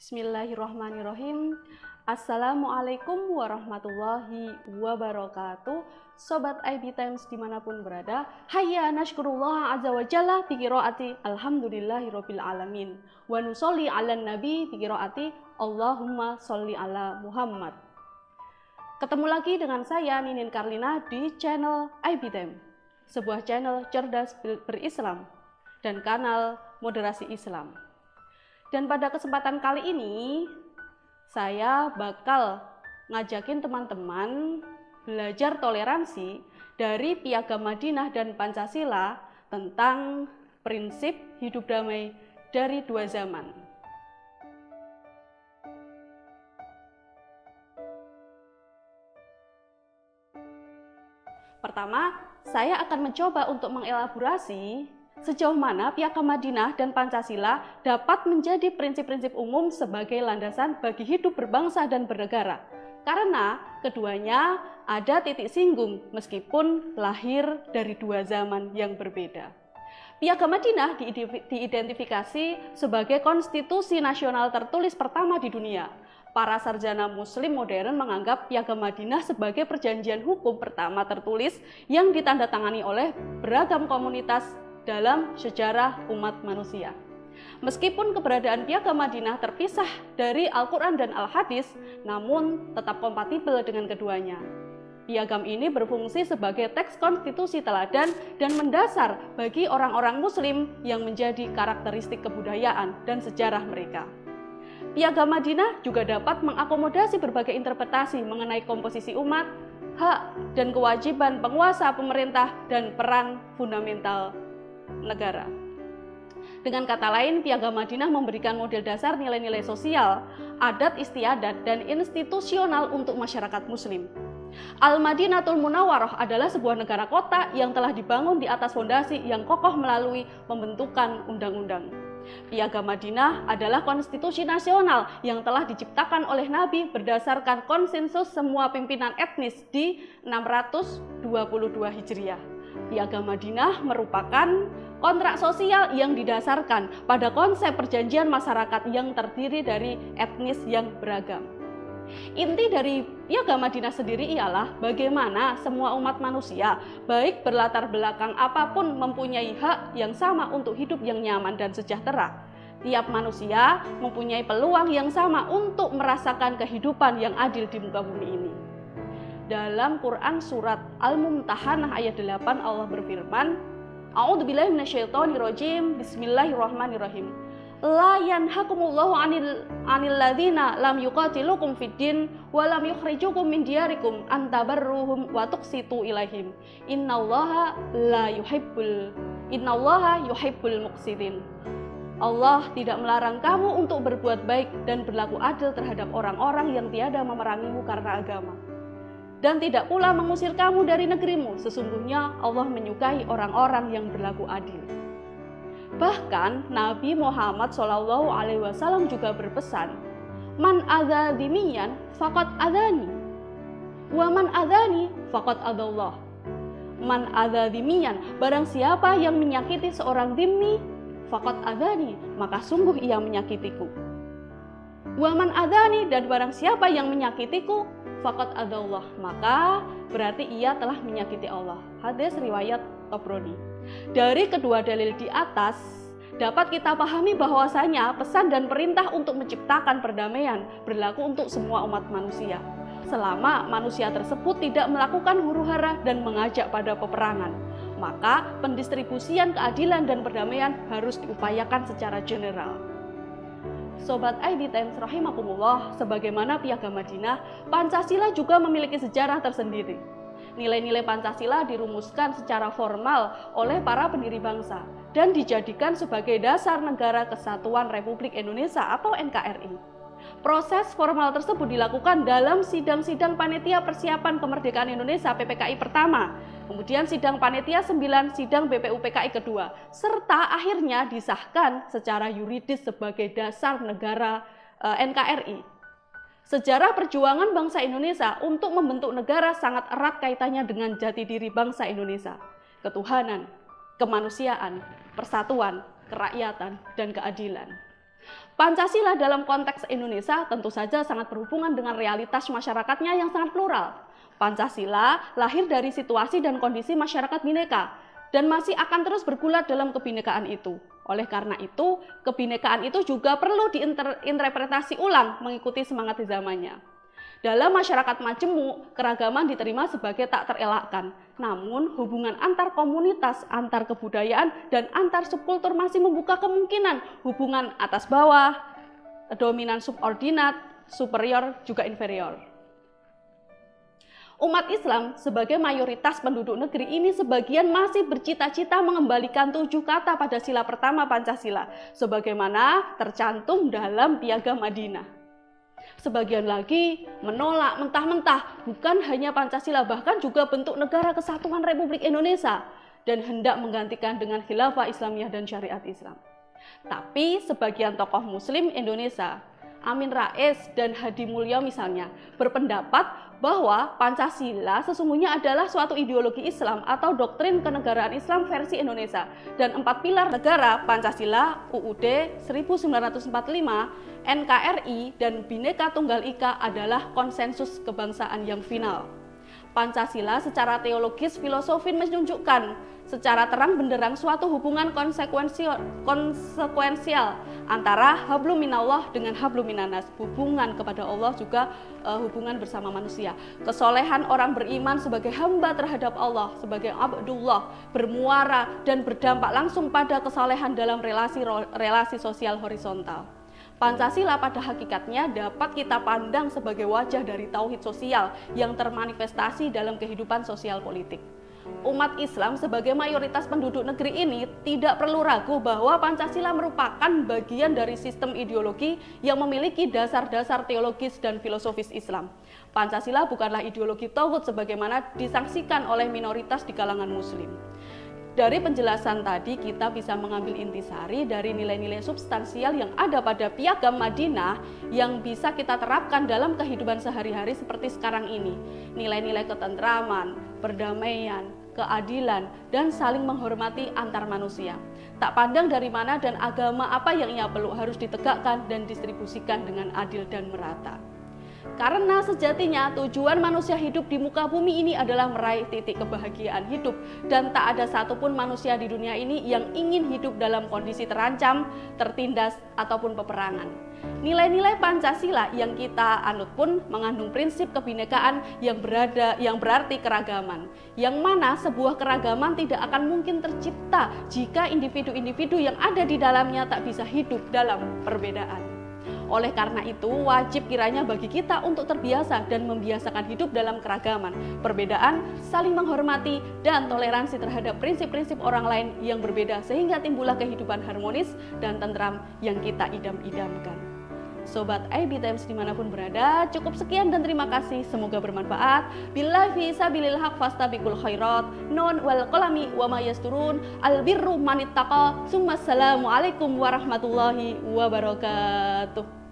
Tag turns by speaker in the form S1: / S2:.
S1: Bismillahirrahmanirrahim. Assalamualaikum warahmatullahi wabarakatuh. Sobat IB Times dimanapun berada, hayya nashkurullah azza wa jalla bi qiraati alhamdulillahirabbil alamin wa nusolli ala nabi bi qiraati Allahumma sholli ala Muhammad. Ketemu lagi dengan saya Ninin Karlina di channel IB Times, sebuah channel cerdas berislam dan kanal moderasi Islam. Dan pada kesempatan kali ini, saya bakal ngajakin teman-teman belajar toleransi dari Piagam Madinah dan Pancasila tentang prinsip hidup damai dari dua zaman. Pertama, saya akan mencoba untuk mengelaborasi sejauh mana Piagam Madinah dan Pancasila dapat menjadi prinsip-prinsip umum sebagai landasan bagi hidup berbangsa dan bernegara. Karena keduanya ada titik singgung meskipun lahir dari dua zaman yang berbeda. Piagam Madinah diidentifikasi sebagai konstitusi nasional tertulis pertama di dunia. Para sarjana muslim modern menganggap Piagam Madinah sebagai perjanjian hukum pertama tertulis yang ditandatangani oleh beragam komunitas dalam sejarah umat manusia. Meskipun keberadaan Piagam Madinah terpisah dari Al-Quran dan Al-Hadis, namun tetap kompatibel dengan keduanya. Piagam ini berfungsi sebagai teks konstitusi teladan dan mendasar bagi orang-orang muslim yang menjadi karakteristik kebudayaan dan sejarah mereka. Piagam Madinah juga dapat mengakomodasi berbagai interpretasi mengenai komposisi umat, hak dan kewajiban penguasa pemerintah, dan peran fundamental negara. Dengan kata lain, Piagam Madinah memberikan model dasar nilai-nilai sosial, adat istiadat, dan institusional untuk masyarakat muslim. Al-Madinatul Munawwarah adalah sebuah negara kota yang telah dibangun di atas fondasi yang kokoh melalui pembentukan undang-undang. Piagam Madinah adalah konstitusi nasional yang telah diciptakan oleh Nabi berdasarkan konsensus semua pimpinan etnis di 622 Hijriah. Piagam Madinah merupakan kontrak sosial yang didasarkan pada konsep perjanjian masyarakat yang terdiri dari etnis yang beragam. Inti dari Piagam Madinah sendiri ialah bagaimana semua umat manusia, baik berlatar belakang apapun, mempunyai hak yang sama untuk hidup yang nyaman dan sejahtera. Tiap manusia mempunyai peluang yang sama untuk merasakan kehidupan yang adil di muka bumi ini. Dalam Quran surat Al-Mumtahanah ayat 8 Allah berfirman, A'udzubillahi minasyaitonirrajim, Bismillahirrahmanirrahim. La yanhakumullahu 'anil ladzina lam yuqatilukum fiddin wa lam yukhrijukum min diyarikum an tabarruhum wa tuqsitu ilaihim. Innallaha yuhibbul muqsitin. Allah tidak melarang kamu untuk berbuat baik dan berlaku adil terhadap orang-orang yang tiada memerangimu karena agama, dan tidak pula mengusir kamu dari negerimu. Sesungguhnya Allah menyukai orang-orang yang berlaku adil. Bahkan Nabi Muhammad SAW juga berpesan, Man adza dimiyan faqad adani, wa man adani faqad adallah. Man adza dimiyan, barang siapa yang menyakiti seorang dhimmi, faqad adani, maka sungguh ia menyakitiku. Wa man adani, dan barang siapa yang menyakitiku, faqad adallah, maka berarti ia telah menyakiti Allah. Hadis riwayat Tabrani. Dari kedua dalil di atas dapat kita pahami bahwasanya pesan dan perintah untuk menciptakan perdamaian berlaku untuk semua umat manusia, selama manusia tersebut tidak melakukan huru-hara dan mengajak pada peperangan. Maka pendistribusian keadilan dan perdamaian harus diupayakan secara general. Sobat IB Times rahimakumullah, sebagaimana Piagam Madinah, Pancasila juga memiliki sejarah tersendiri. Nilai-nilai Pancasila dirumuskan secara formal oleh para pendiri bangsa dan dijadikan sebagai dasar Negara Kesatuan Republik Indonesia atau NKRI. Proses formal tersebut dilakukan dalam sidang-sidang Panitia Persiapan Kemerdekaan Indonesia PPKI pertama, kemudian sidang Panitia 9, sidang BPUPKI kedua, serta akhirnya disahkan secara yuridis sebagai dasar negara NKRI. Sejarah perjuangan bangsa Indonesia untuk membentuk negara sangat erat kaitannya dengan jati diri bangsa Indonesia, ketuhanan, kemanusiaan, persatuan, kerakyatan, dan keadilan. Pancasila dalam konteks Indonesia tentu saja sangat berhubungan dengan realitas masyarakatnya yang sangat plural. Pancasila lahir dari situasi dan kondisi masyarakat Bhinneka dan masih akan terus bergulat dalam kebinekaan itu. Oleh karena itu, kebinekaan itu juga perlu diinterpretasi ulang mengikuti semangat di zamannya. Dalam masyarakat majemuk, keragaman diterima sebagai tak terelakkan. Namun, hubungan antar komunitas, antar kebudayaan, dan antar subkultur masih membuka kemungkinan hubungan atas bawah, dominan subordinat, superior, juga inferior. Umat Islam sebagai mayoritas penduduk negeri ini sebagian masih bercita-cita mengembalikan 7 kata pada sila pertama Pancasila, sebagaimana tercantum dalam Piagam Madinah. Sebagian lagi menolak mentah-mentah bukan hanya Pancasila, bahkan juga bentuk negara kesatuan Republik Indonesia dan hendak menggantikan dengan khilafah Islamiyah dan syariat Islam. Tapi sebagian tokoh muslim Indonesia, Amin Rais dan Hadi Mulyo misalnya, berpendapat bahwa Pancasila sesungguhnya adalah suatu ideologi Islam atau doktrin kenegaraan Islam versi Indonesia, dan 4 pilar negara Pancasila, UUD 1945, NKRI, dan Bhinneka Tunggal Ika adalah konsensus kebangsaan yang final. Pancasila secara teologis filosofis menunjukkan secara terang benderang suatu hubungan konsekuensial antara hablum minallah dengan hablum minannas, hubungan kepada Allah juga hubungan bersama manusia. Kesolehan orang beriman sebagai hamba terhadap Allah, sebagai abdullah, bermuara dan berdampak langsung pada kesolehan dalam relasi sosial horizontal. Pancasila pada hakikatnya dapat kita pandang sebagai wajah dari tauhid sosial yang termanifestasi dalam kehidupan sosial politik. Umat Islam sebagai mayoritas penduduk negeri ini tidak perlu ragu bahwa Pancasila merupakan bagian dari sistem ideologi yang memiliki dasar-dasar teologis dan filosofis Islam. Pancasila bukanlah ideologi tauhid sebagaimana disangsikan oleh minoritas di kalangan muslim. Dari penjelasan tadi kita bisa mengambil intisari dari nilai-nilai substansial yang ada pada Piagam Madinah yang bisa kita terapkan dalam kehidupan sehari-hari seperti sekarang ini. Nilai-nilai ketentraman, perdamaian, keadilan, dan saling menghormati antar manusia. Tak pandang dari mana dan agama apa yang ia peluk harus ditegakkan dan distribusikan dengan adil dan merata. Karena sejatinya tujuan manusia hidup di muka bumi ini adalah meraih titik kebahagiaan hidup, dan tak ada satupun manusia di dunia ini yang ingin hidup dalam kondisi terancam, tertindas, ataupun peperangan. Nilai-nilai Pancasila yang kita anut pun mengandung prinsip kebinekaan yang berarti keragaman, yang mana sebuah keragaman tidak akan mungkin tercipta jika individu-individu yang ada di dalamnya tak bisa hidup dalam perbedaan. Oleh karena itu, wajib kiranya bagi kita untuk terbiasa dan membiasakan hidup dalam keragaman, perbedaan, saling menghormati, dan toleransi terhadap prinsip-prinsip orang lain yang berbeda sehingga timbullah kehidupan harmonis dan tentram yang kita idam-idamkan. Sobat IB Times dimanapun berada, cukup sekian dan terima kasih, semoga bermanfaat. Billahi fi sabilil haq fastabiqul khairat, non wal qalami wa ma yasturun, al birru manittaqa, summa assalamu alaikum warahmatullahi wabarakatuh.